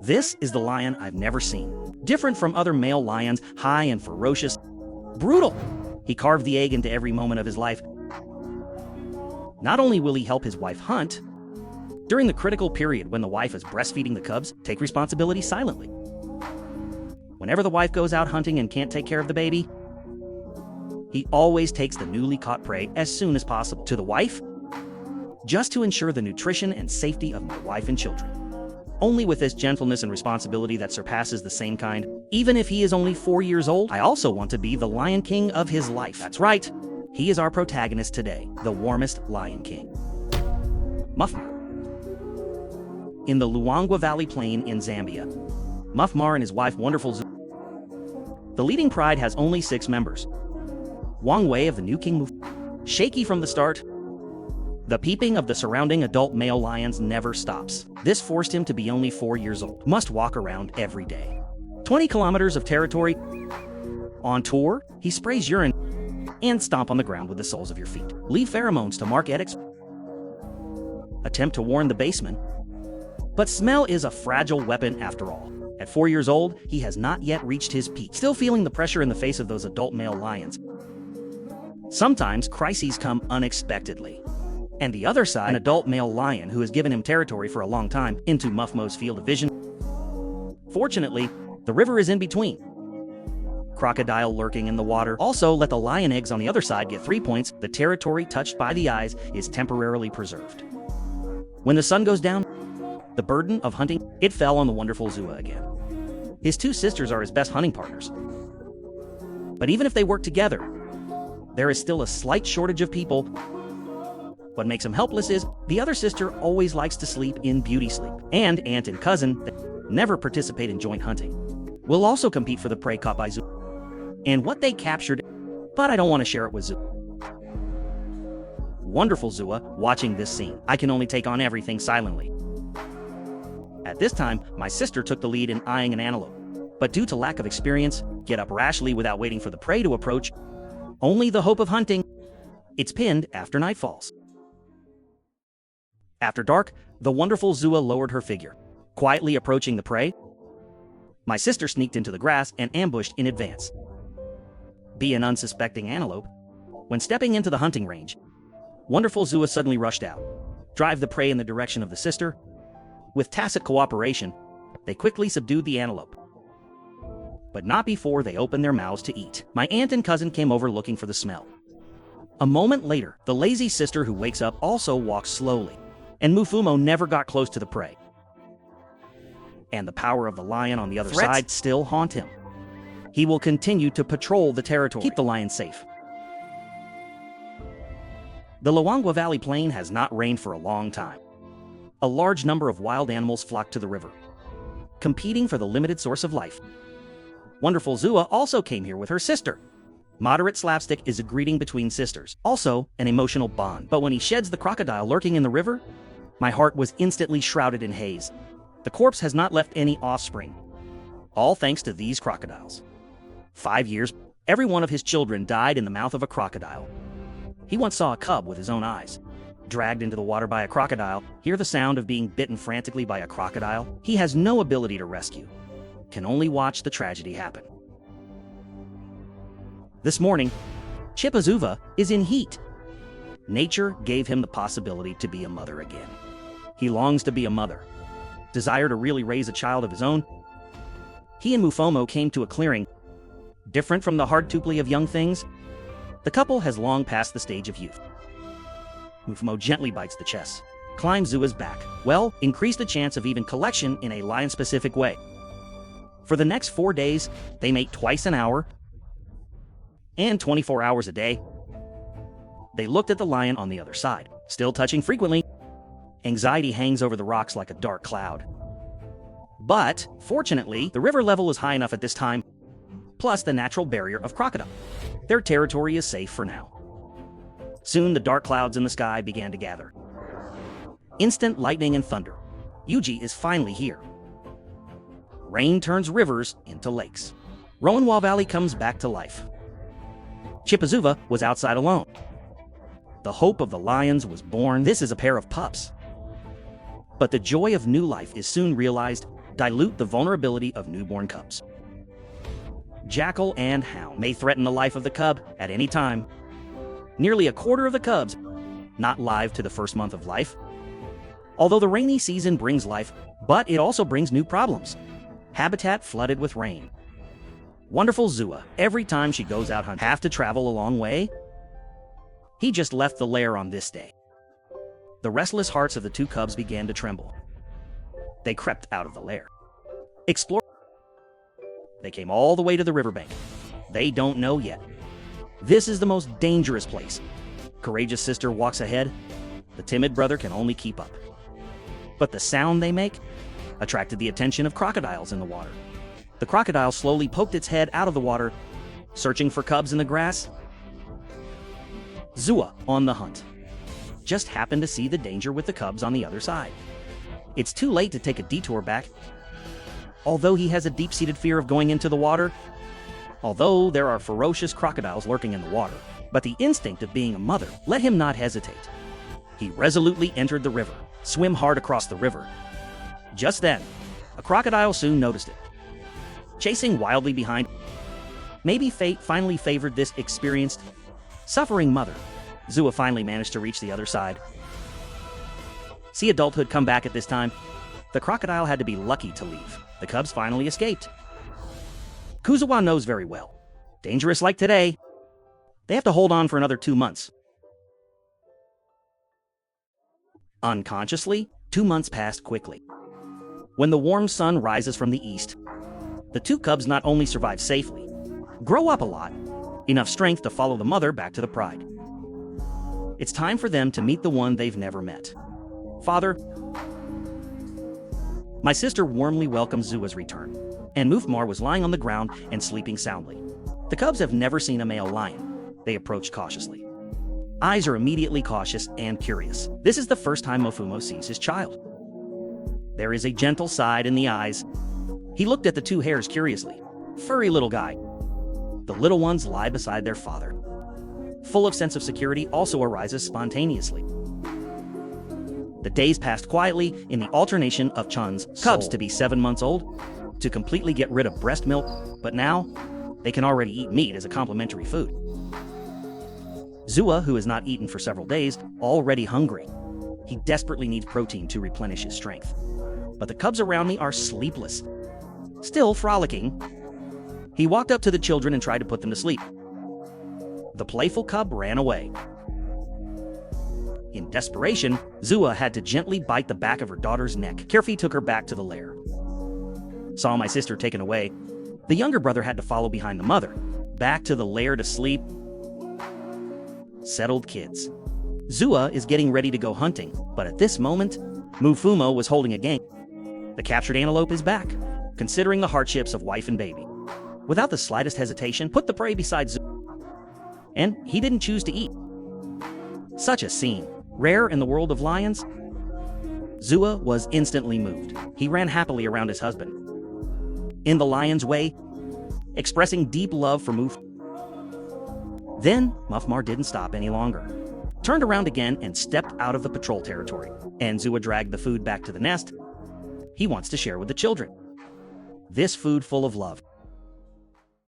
This is the lion I've never seen. Different from other male lions, high and ferocious, brutal. He carved the egg into every moment of his life. Not only will he help his wife hunt, during the critical period when the wife is breastfeeding the cubs, take responsibility silently. Whenever the wife goes out hunting and can't take care of the baby, he always takes the newly caught prey as soon as possible to the wife, just to ensure the nutrition and safety of my wife and children. Only with this gentleness and responsibility that surpasses the same kind, even if he is only 4 years old, I also want to be the Lion King of his life. That's right, he is our protagonist today, the warmest Lion King. Mufmar. In the Luangwa Valley Plain in Zambia, Mufmar and his wife Wonderful Zua. The leading pride has only 6 members. Wang Wei of the new king moved. Shaky from the start, the peeping of the surrounding adult male lions never stops. This forced him to be only 4 years old. Must walk around every day. 20 kilometers of territory. On tour, he sprays urine and stomp on the ground with the soles of your feet. Leave pheromones to mark edicts. Attempt to warn the baseman. But smell is a fragile weapon after all. At 4 years old, he has not yet reached his peak, still feeling the pressure in the face of those adult male lions. Sometimes crises come unexpectedly. And the other side, an adult male lion who has given him territory for a long time into Mufmo's field of vision. Fortunately, the river is in between. Crocodile lurking in the water. Also, let the lion eggs on the other side get 3 points. The territory touched by the eyes is temporarily preserved. When the sun goes down, the burden of hunting, it fell on the Wonderful Zua again. His 2 sisters are his best hunting partners. But even if they work together, there is still a slight shortage of people. What makes him helpless is the other sister always likes to sleep in beauty sleep, and aunt and cousin never participate in joint hunting. Will also compete for the prey caught by Zua and what they captured, but I don't want to share it with Zua. Wonderful Zua, watching this scene, I can only take on everything silently. At this time, my sister took the lead in eyeing an antelope, but due to lack of experience, get up rashly without waiting for the prey to approach. Only the hope of hunting. It's pinned after night falls. After dark, the Wonderful Zua lowered her figure, quietly approaching the prey. My sister sneaked into the grass and ambushed in advance. Be an unsuspecting antelope. When stepping into the hunting range, Wonderful Zua suddenly rushed out, drive the prey in the direction of the sister. With tacit cooperation, they quickly subdued the antelope. But not before they opened their mouths to eat. My aunt and cousin came over looking for the smell. A moment later, the lazy sister who wakes up also walks slowly, and Mufumo never got close to the prey. And the power of the lion on the other side still haunt him. He will continue to patrol the territory, keep the lion safe. The Luangwa Valley Plain has not rained for a long time. A large number of wild animals flock to the river, competing for the limited source of life. Wonderful Zua also came here with her sister. Moderate slapstick is a greeting between sisters, also an emotional bond. But when he sheds the crocodile lurking in the river, my heart was instantly shrouded in haze. The corpse has not left any offspring, all thanks to these crocodiles. 5 years, every one of his children died in the mouth of a crocodile. He once saw a cub with his own eyes, dragged into the water by a crocodile, hear the sound of being bitten frantically by a crocodile. He has no ability to rescue, can only watch the tragedy happen. This morning, Chipazuva is in heat. Nature gave him the possibility to be a mother again. He longs to be a mother, desire to really raise a child of his own. He and Mufomo came to a clearing. Different from the hard-tupli of young things, the couple has long passed the stage of youth. Mufomo gently bites the chest, climbs Zua's back. Well, increase the chance of even collection in a lion-specific way. For the next 4 days, they mate twice an hour and 24 hours a day. They looked at the lion on the other side, still touching frequently. Anxiety hangs over the rocks like a dark cloud. But, fortunately, the river level is high enough at this time, plus the natural barrier of crocodile. Their territory is safe for now. Soon the dark clouds in the sky began to gather. Instant lightning and thunder. Yuji is finally here. Rain turns rivers into lakes. Rowanwa Valley comes back to life. Chipazuva was outside alone. The hope of the lions was born. This is a pair of pups. But the joy of new life is soon realized. dilute the vulnerability of newborn cubs. Jackal and hound may threaten the life of the cub at any time. Nearly a quarter of the cubs not live to the first month of life. Although the rainy season brings life, but it also brings new problems. Habitat flooded with rain. Wonderful Zua, every time she goes out hunting, have to travel a long way. He just left the lair on this day. The restless hearts of the two cubs began to tremble. They crept out of the lair. Explore. They came all the way to the riverbank. They don't know yet. This is the most dangerous place. Courageous sister walks ahead. The timid brother can only keep up. But the sound they make attracted the attention of crocodiles in the water. The crocodile slowly poked its head out of the water, searching for cubs in the grass. Zua, on the hunt, just happened to see the danger with the cubs on the other side. It's too late to take a detour back. Although he has a deep-seated fear of going into the water, although there are ferocious crocodiles lurking in the water, but the instinct of being a mother let him not hesitate. He resolutely entered the river, swim hard across the river. Just then, a crocodile soon noticed it. Chasing wildly behind, maybe fate finally favored this experienced, suffering mother. Zua finally managed to reach the other side. See adulthood come back at this time. The crocodile had to be lucky to leave. The cubs finally escaped. Kuzawa knows very well. Dangerous like today, they have to hold on for another 2 months. Unconsciously, 2 months passed quickly. When the warm sun rises from the east, the two cubs not only survive safely, grow up a lot, enough strength to follow the mother back to the pride. It's time for them to meet the one they've never met. Father, my sister warmly welcomes Zua's return, and Mufmar was lying on the ground and sleeping soundly. The cubs have never seen a male lion. They approach cautiously. Eyes are immediately cautious and curious. This is the first time Mofumo sees his child. There is a gentle side in the eyes. He looked at the two hares curiously. Furry little guy. The little ones lie beside their father. Full of sense of security also arises spontaneously. The days passed quietly in the alternation of Chun's cubs to be 7 months old, to completely get rid of breast milk, but now they can already eat meat as a complementary food. Zua, who has not eaten for several days, already hungry. He desperately needs protein to replenish his strength. But the cubs around me are sleepless, still frolicking. He walked up to the children and tried to put them to sleep. The playful cub ran away. In desperation, Zua had to gently bite the back of her daughter's neck. Kirfi took her back to the lair. Saw my sister taken away. The younger brother had to follow behind the mother, back to the lair to sleep. Settled kids. Zua is getting ready to go hunting, but at this moment, Mufumo was holding a game. The captured antelope is back, considering the hardships of wife and baby. Without the slightest hesitation, put the prey beside Zua. And he didn't choose to eat. Such a scene, rare in the world of lions. Zua was instantly moved. He ran happily around his husband, in the lion's way, expressing deep love for Muf. Then, Mufmar didn't stop any longer. Turned around again and stepped out of the patrol territory. And Zua dragged the food back to the nest. He wants to share with the children. This food full of love.